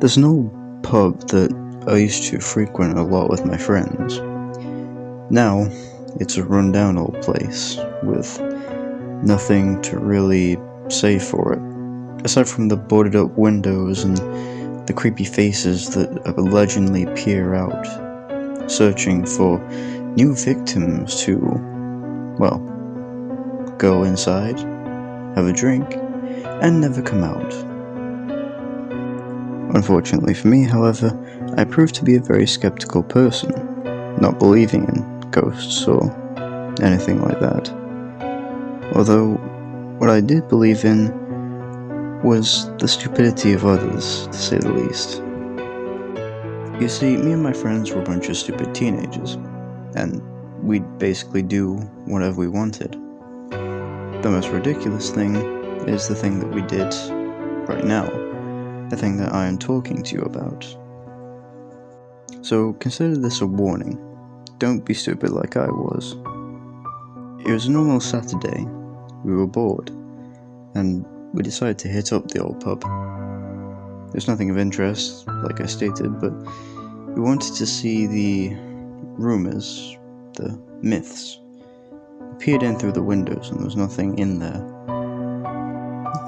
There's no pub that I used to frequent a lot with my friends. Now, it's a rundown old place with nothing to really say for it, aside from the boarded up windows and the creepy faces that allegedly peer out, searching for new victims to, well, go inside, have a drink, and never come out. Unfortunately for me, however, I proved to be a very skeptical person, not believing in ghosts or anything like that. Although, what I did believe in was the stupidity of others, to say the least. You see, me and my friends were a bunch of stupid teenagers, and we'd basically do whatever we wanted. The most ridiculous thing is the thing that we did right now, the thing that I am talking to you about. So consider this a warning. Don't be stupid like I was. It was a normal Saturday. We were bored, and we decided to hit up the old pub. There's nothing of interest, like I stated, but we wanted to see the rumours, the myths. We peered in through the windows and there was nothing in there.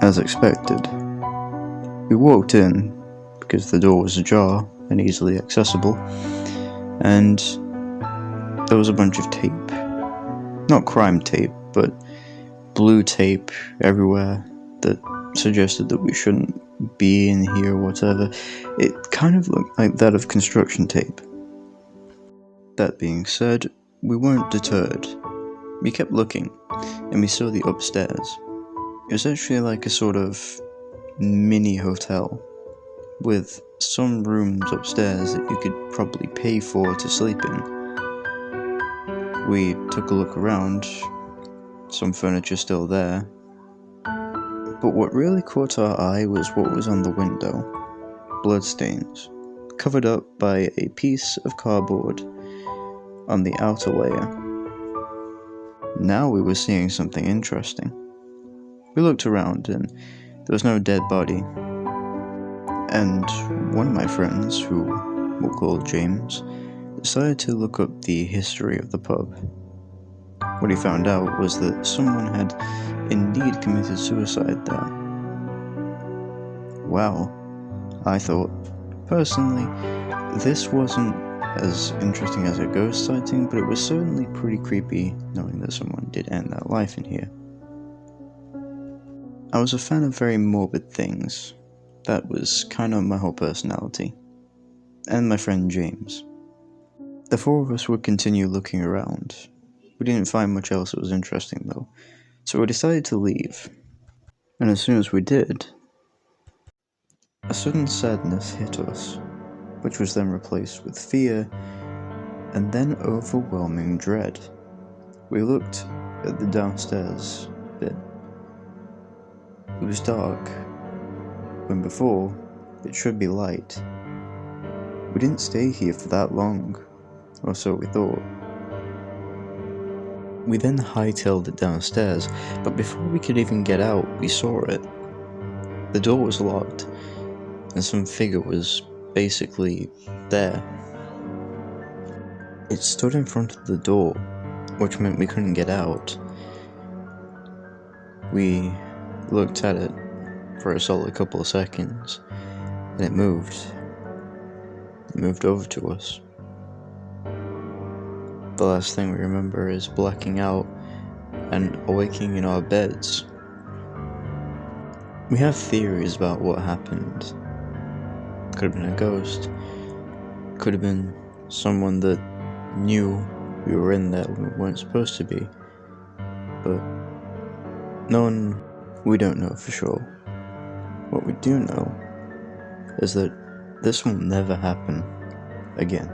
As expected. We walked in, because the door was ajar and easily accessible, and there was a bunch of tape. Not crime tape, but blue tape everywhere that suggested that we shouldn't be in here or whatever. It kind of looked like that of construction tape. That being said, we weren't deterred. We kept looking, and we saw the upstairs. It was actually like a sort of mini hotel, with some rooms upstairs that you could probably pay for to sleep in. We took a look around, some furniture still there, but what really caught our eye was what was on the window. Bloodstains, covered up by a piece of cardboard on the outer layer. Now we were seeing something interesting. We looked around and there was no dead body. And one of my friends, who we'll call James, decided to look up the history of the pub. What he found out was that someone had indeed committed suicide there. Wow, I thought. Personally, this wasn't as interesting as a ghost sighting, but it was certainly pretty creepy knowing that someone did end their life in here. I was a fan of very morbid things. That was kind of my whole personality. And my friend James. The four of us would continue looking around. We didn't find much else that was interesting though, so we decided to leave. And as soon as we did, a sudden sadness hit us, which was then replaced with fear, and then overwhelming dread. We looked at the downstairs bit. It was dark, when before, it should be light. We didn't stay here for that long, or so we thought. We then hightailed it downstairs, but before we could even get out, we saw it. The door was locked, and some figure was basically there. It stood in front of the door, which meant we couldn't get out. We looked at it for a solid couple of seconds, and it moved. It moved over to us. The last thing we remember is blacking out and awaking in our beds. We have theories about what happened. Could have been a ghost. Could have been someone that knew we were in there when we weren't supposed to be. But we don't know for sure. What we do know is that this will never happen again.